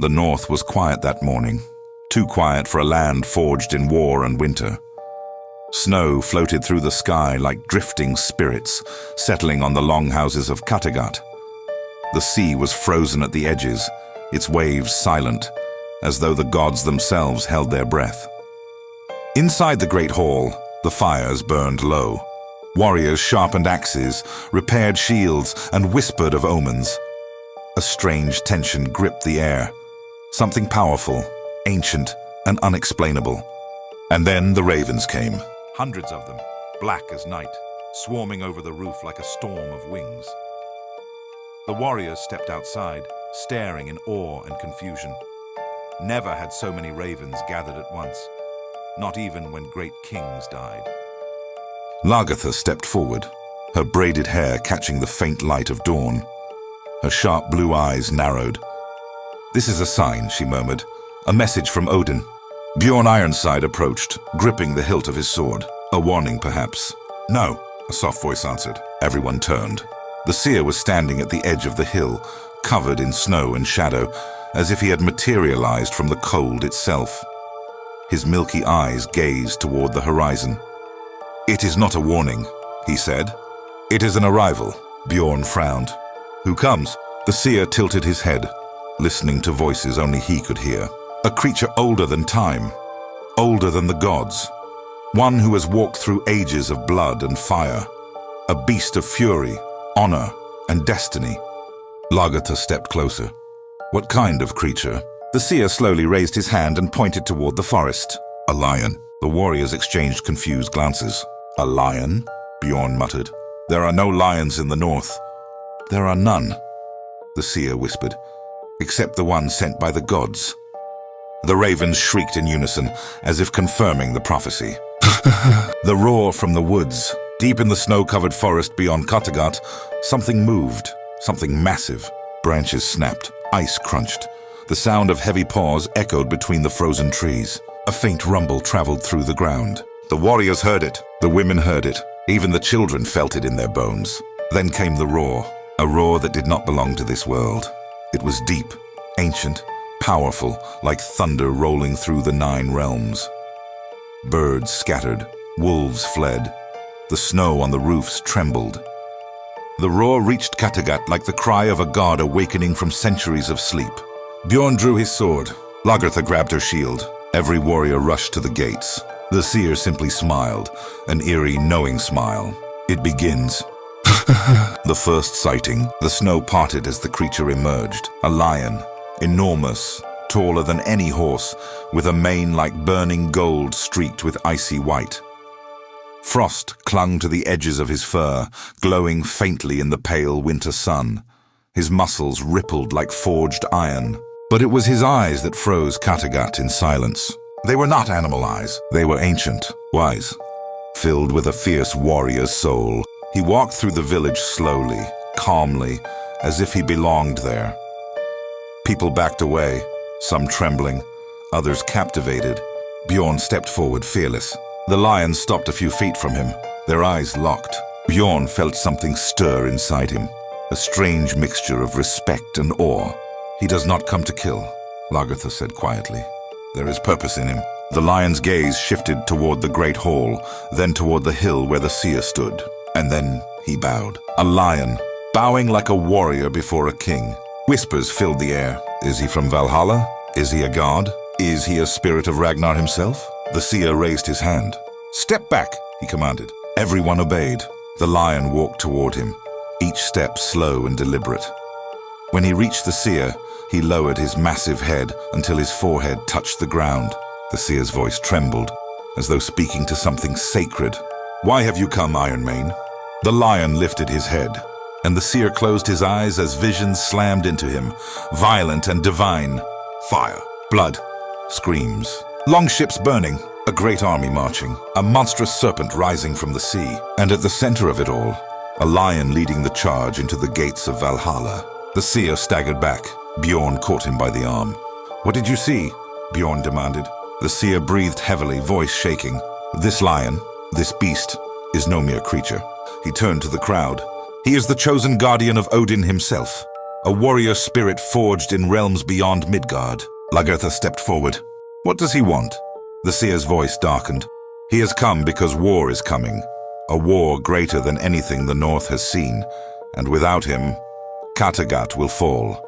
The north was quiet that morning, too quiet for a land forged in war and winter. Snow floated through the sky like drifting spirits, settling on the longhouses of Kattegat. The sea was frozen at the edges, its waves silent, as though the gods themselves held their breath. Inside the great hall, the fires burned low. Warriors sharpened axes, repaired shields, and whispered of omens. A strange tension gripped the air, something powerful, ancient, and unexplainable. And then the ravens came, hundreds of them, black as night, swarming over the roof like a storm of wings. The warriors stepped outside, staring in awe and confusion. Never had so many ravens gathered at once, not even when great kings died. Lagertha stepped forward, her braided hair catching the faint light of dawn. Her sharp blue eyes narrowed. "This is a sign," she murmured, "a message from Odin." Bjorn Ironside approached, gripping the hilt of his sword. A warning, perhaps. "No," a soft voice answered. Everyone turned. The seer was standing at the edge of the hill, covered in snow and shadow, as if he had materialized from the cold itself. His milky eyes gazed toward the horizon. "It is not a warning," he said. "It is an arrival." Bjorn frowned. "Who comes?" The seer tilted his head, listening to voices only he could hear. "A creature older than time, older than the gods. One who has walked through ages of blood and fire. A beast of fury, honor, and destiny." Lagertha stepped closer. "What kind of creature?" The seer slowly raised his hand and pointed toward the forest. "A lion." The warriors exchanged confused glances. "A lion?" Bjorn muttered. "There are no lions in the north." "There are none," the seer whispered, "except the one sent by the gods." The ravens shrieked in unison, as if confirming the prophecy. The roar from the woods. Deep in the snow-covered forest beyond Kattegat, something moved, something massive. Branches snapped, ice crunched. The sound of heavy paws echoed between the frozen trees. A faint rumble traveled through the ground. The warriors heard it, the women heard it, even the children felt it in their bones. Then came the roar, a roar that did not belong to this world. It was deep, ancient, powerful, like thunder rolling through the 9 realms. Birds scattered, wolves fled. The snow on the roofs trembled. The roar reached Kattegat like the cry of a god awakening from centuries of sleep. Bjorn drew his sword. Lagertha grabbed her shield. Every warrior rushed to the gates. The seer simply smiled, an eerie, knowing smile. "It begins." The first sighting, the snow parted as the creature emerged. A lion, enormous, taller than any horse, with a mane like burning gold streaked with icy white. Frost clung to the edges of his fur, glowing faintly in the pale winter sun. His muscles rippled like forged iron. But it was his eyes that froze Kattegat in silence. They were not animal eyes. They were ancient, wise, filled with a fierce warrior's soul. He walked through the village slowly, calmly, as if he belonged there. People backed away, some trembling, others captivated. Bjorn stepped forward, fearless. The lions stopped a few feet from him, their eyes locked. Bjorn felt something stir inside him, a strange mixture of respect and awe. "He does not come to kill," Lagertha said quietly. "There is purpose in him." The lion's gaze shifted toward the great hall, then toward the hill where the seer stood. And then he bowed. A lion, bowing like a warrior before a king. Whispers filled the air. Is he from Valhalla? Is he a god? Is he a spirit of Ragnar himself? The seer raised his hand. "Step back," he commanded. Everyone obeyed. The lion walked toward him, each step slow and deliberate. When he reached the seer, he lowered his massive head until his forehead touched the ground. The seer's voice trembled, as though speaking to something sacred. "Why have you come, Iron Mane?" The lion lifted his head, and the seer closed his eyes as visions slammed into him, violent and divine. Fire, blood, screams, longships burning, a great army marching, a monstrous serpent rising from the sea, and at the center of it all, a lion leading the charge into the gates of Valhalla. The seer staggered back. Bjorn caught him by the arm. "What did you see?" Bjorn demanded. The seer breathed heavily, voice shaking. "This lion, this beast, is no mere creature." He turned to the crowd. "He is the chosen guardian of Odin himself. a warrior spirit forged in realms beyond Midgard. Lagertha stepped forward. What does he want? The seer's voice darkened. He has come because war is coming, a war greater than anything the North has seen, and without him, Kattegat will fall.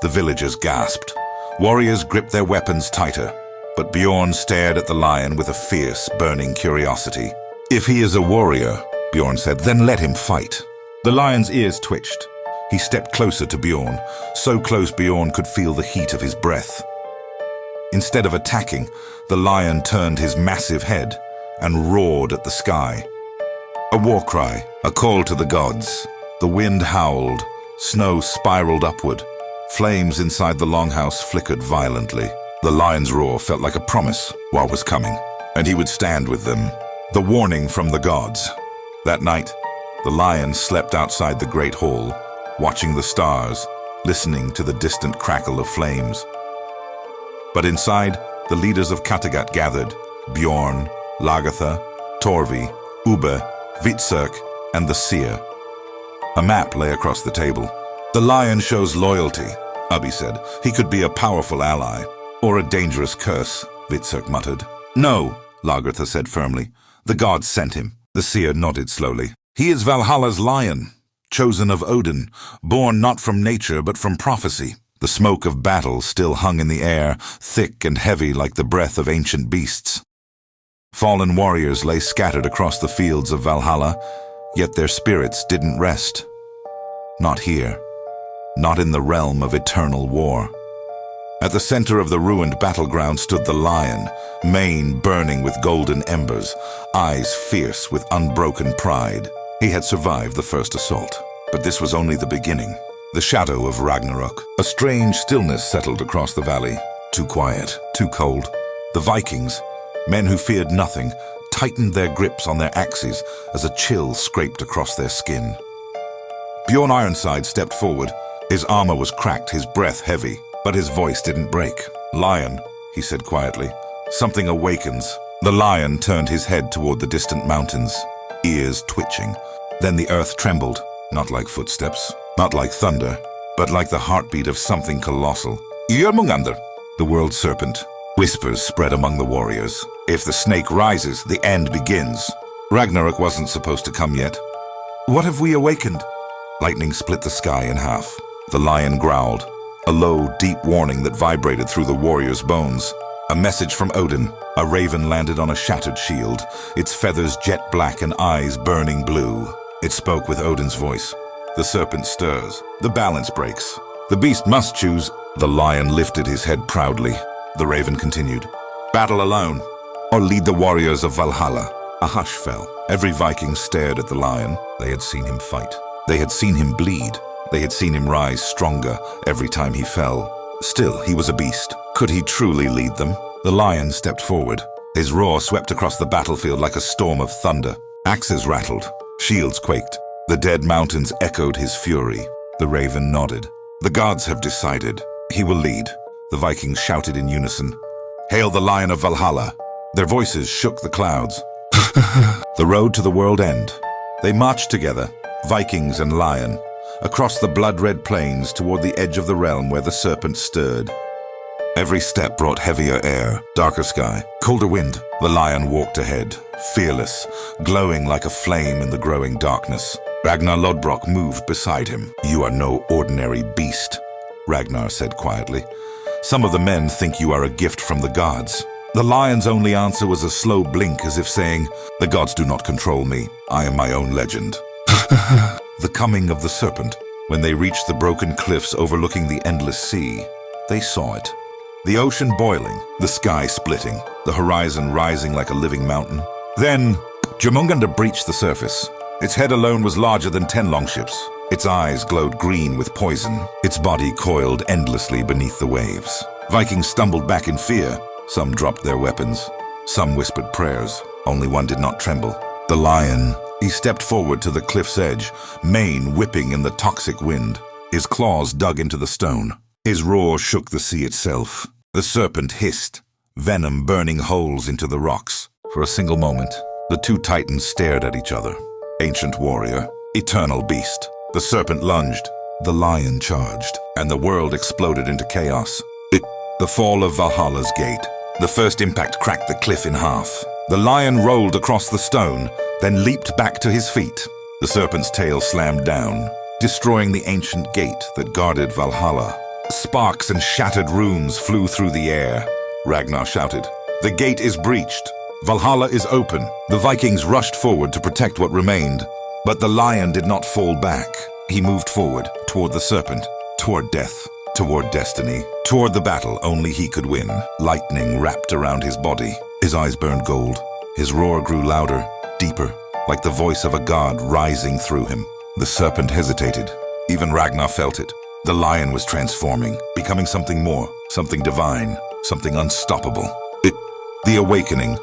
The villagers gasped. Warriors gripped their weapons tighter, but Bjorn stared at the lion with a fierce, burning curiosity. If he is a warrior, Bjorn said, then let him fight. The lion's ears twitched. He stepped closer to Bjorn, so close Bjorn could feel the heat of his breath. Instead of attacking, the lion turned his massive head and roared at the sky. A war cry, a call to the gods. The wind howled, snow spiraled upward. Flames inside the longhouse flickered violently. The lion's roar felt like a promise. War was coming, and he would stand with them. The warning from the gods. That night, the lion slept outside the great hall, watching the stars, listening to the distant crackle of flames. But inside, the leaders of Kattegat gathered: Bjorn, Lagertha, Torvi, Ubbe, Hvitserk, and the seer. A map lay across the table. The lion shows loyalty, Ubbe said. He could be a powerful ally, or a dangerous curse, Hvitserk muttered. No, Lagertha said firmly. The gods sent him. The seer nodded slowly. He is Valhalla's lion, chosen of Odin, born not from nature but from prophecy. The smoke of battle still hung in the air, thick and heavy like the breath of ancient beasts. Fallen warriors lay scattered across the fields of Valhalla, yet their spirits didn't rest. Not here. Not in the realm of eternal war. At the center of the ruined battleground stood the lion, mane burning with golden embers, eyes fierce with unbroken pride. He had survived the first assault, but this was only the beginning. The shadow of Ragnarok. A strange stillness settled across the valley. Too quiet, too cold. The Vikings, men who feared nothing, tightened their grips on their axes as a chill scraped across their skin. Bjorn Ironside stepped forward. His armor was cracked, his breath heavy, but his voice didn't break. Lion, he said quietly, something awakens. The lion turned his head toward the distant mountains, ears twitching. Then the earth trembled, not like footsteps, not like thunder, but like the heartbeat of something colossal. Jörmungandr, the world serpent. Whispers spread among the warriors. If the snake rises, the end begins. Ragnarok wasn't supposed to come yet. What have we awakened? Lightning split the sky in half. The lion growled, a low, deep warning that vibrated through the warrior's bones. A message from Odin. A raven landed on a shattered shield, its feathers jet black and eyes burning blue. It spoke with Odin's voice. The serpent stirs. The balance breaks. The beast must choose. The lion lifted his head proudly. The raven continued. Battle alone, or lead the warriors of Valhalla. A hush fell. Every Viking stared at the lion. They had seen him fight. They had seen him bleed. They had seen him rise stronger every time he fell. Still, he was a beast. Could he truly lead them? The lion stepped forward. His roar swept across the battlefield like a storm of thunder. Axes rattled. Shields quaked. The dead mountains echoed his fury. The raven nodded. The gods have decided. He will lead. The Vikings shouted in unison. Hail the Lion of Valhalla. Their voices shook the clouds. The road to the world end. They marched together, Vikings and lion, across the blood-red plains toward the edge of the realm where the serpent stirred. Every step brought heavier air, darker sky, colder wind. The lion walked ahead, fearless, glowing like a flame in the growing darkness. Ragnar Lodbrok moved beside him. You are no ordinary beast, Ragnar said quietly. Some of the men think you are a gift from the gods. The lion's only answer was a slow blink as if saying, the gods do not control me. I am my own legend. The coming of the serpent. When they reached the broken cliffs overlooking the endless sea, they saw it. The ocean boiling, the sky splitting, the horizon rising like a living mountain. Then, Jörmungandr breached the surface. Its head alone was larger than 10 longships. Its eyes glowed green with poison. Its body coiled endlessly beneath the waves. Vikings stumbled back in fear. Some dropped their weapons. Some whispered prayers. Only one did not tremble. The lion. He stepped forward to the cliff's edge, mane whipping in the toxic wind. His claws dug into the stone. His roar shook the sea itself. The serpent hissed, venom burning holes into the rocks. For a single moment, the two titans stared at each other. Ancient warrior, eternal beast. The serpent lunged, The lion charged, and the world exploded into chaos. The fall of Valhalla's gate. The first impact cracked the cliff in half. The lion rolled across the stone, then leaped back to his feet. The serpent's tail slammed down, destroying the ancient gate that guarded Valhalla. Sparks and shattered runes flew through the air. Ragnar shouted, "The gate is breached. Valhalla is open." The Vikings rushed forward to protect what remained. But the lion did not fall back. He moved forward, toward the serpent, toward death, toward destiny, toward the battle only he could win. Lightning wrapped around his body. His eyes burned gold. His roar grew louder, deeper, like the voice of a god rising through him. The serpent hesitated. Even Ragnar felt it. The lion was transforming, becoming something more, something divine, something unstoppable. The awakening.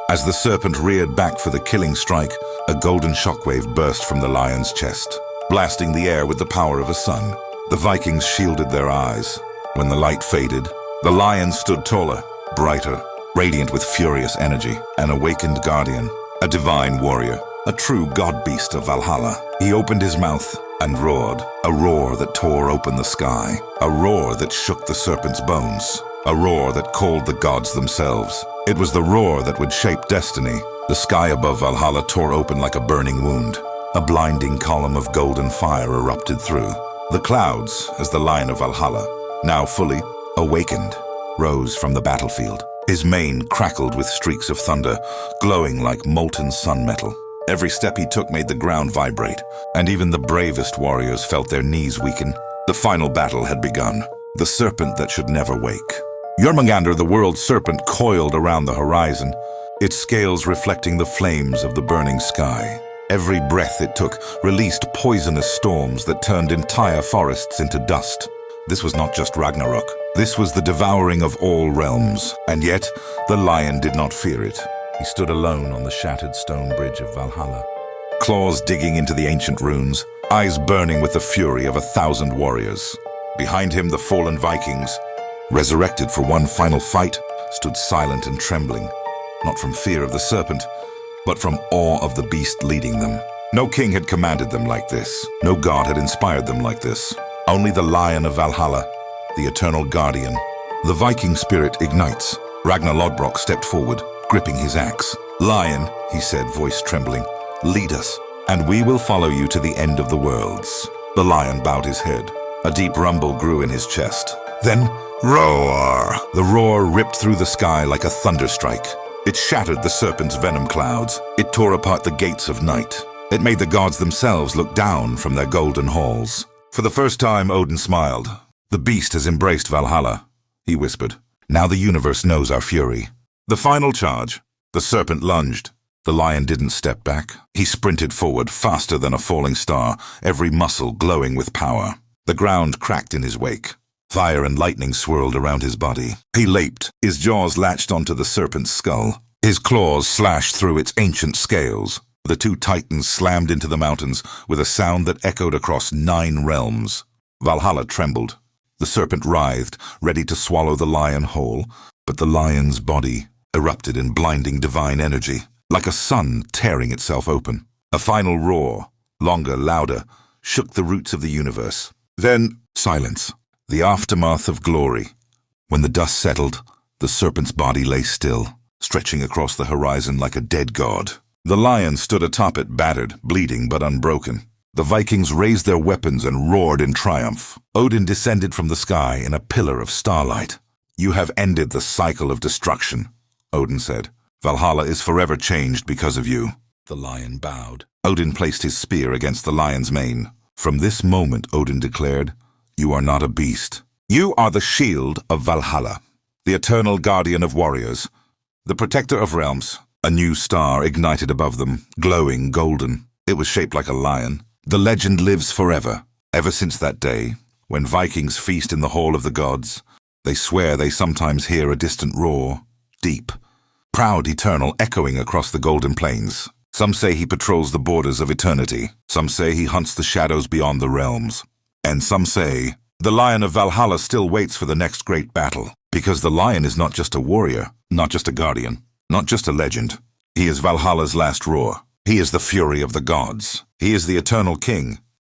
As the serpent reared back for the killing strike, a golden shockwave burst from the lion's chest, blasting the air with the power of a sun. The Vikings shielded their eyes. When the light faded, the lion stood taller, brighter, radiant with furious energy, an awakened guardian, a divine warrior, a true god-beast of Valhalla. He opened his mouth and roared, a roar that tore open the sky, a roar that shook the serpent's bones, a roar that called the gods themselves. It was the roar that would shape destiny. The sky above Valhalla tore open like a burning wound. A blinding column of golden fire erupted through. The clouds, as the Lion of Valhalla, now fully awakened, rose from the battlefield. His mane crackled with streaks of thunder, glowing like molten sun metal. Every step he took made the ground vibrate, and even the bravest warriors felt their knees weaken. The final battle had begun. The serpent that should never wake. Jormungandr, the world serpent, coiled around the horizon, its scales reflecting the flames of the burning sky. Every breath it took released poisonous storms that turned entire forests into dust. This was not just Ragnarok. This was the devouring of all realms. And yet, the lion did not fear it. He stood alone on the shattered stone bridge of Valhalla. Claws digging into the ancient runes, eyes burning with the fury of 1,000 warriors. Behind him, the fallen Vikings, resurrected for one final fight, stood silent and trembling, not from fear of the serpent, but from awe of the beast leading them. No king had commanded them like this. No god had inspired them like this. Only the Lion of Valhalla, the eternal guardian. The Viking spirit ignites. Ragnar Lodbrok stepped forward, gripping his axe. "Lion," he said, voice trembling, "lead us, and we will follow you to the end of the worlds." The lion bowed his head. A deep rumble grew in his chest. Then, roar! The roar ripped through the sky like a thunderstrike. It shattered the serpent's venom clouds. It tore apart the gates of night. It made the gods themselves look down from their golden halls. For the first time, Odin smiled. "The beast has embraced Valhalla," he whispered. "Now the universe knows our fury." The final charge. The serpent lunged. The lion didn't step back. He sprinted forward, faster than a falling star, every muscle glowing with power. The ground cracked in his wake. Fire and lightning swirled around his body. He leaped. His jaws latched onto the serpent's skull. His claws slashed through its ancient scales. The two titans slammed into the mountains with a sound that echoed across 9 realms. Valhalla trembled. The serpent writhed, ready to swallow the lion whole, but the lion's body erupted in blinding divine energy, like a sun tearing itself open. A final roar, longer, louder, shook the roots of the universe. Then, silence. The aftermath of glory. When the dust settled, the serpent's body lay still, stretching across the horizon like a dead god. The lion stood atop it, battered, bleeding but unbroken. The Vikings raised their weapons and roared in triumph. Odin descended from the sky in a pillar of starlight. "You have ended the cycle of destruction," Odin said. "Valhalla is forever changed because of you." The lion bowed. Odin placed his spear against the lion's mane. "From this moment," Odin declared, "you are not a beast. You are the shield of Valhalla, the eternal guardian of warriors, the protector of realms." A new star ignited above them, glowing golden. It was shaped like a lion. The legend lives forever. Ever since that day, when Vikings feast in the Hall of the Gods, they swear they sometimes hear a distant roar, deep, proud, eternal, echoing across the golden plains. Some say he patrols the borders of eternity. Some say he hunts the shadows beyond the realms. And some say the Lion of Valhalla still waits for the next great battle, because the lion is not just a warrior, not just a guardian, not just a legend. He is Valhalla's last roar. He is the fury of the gods. He is the eternal king,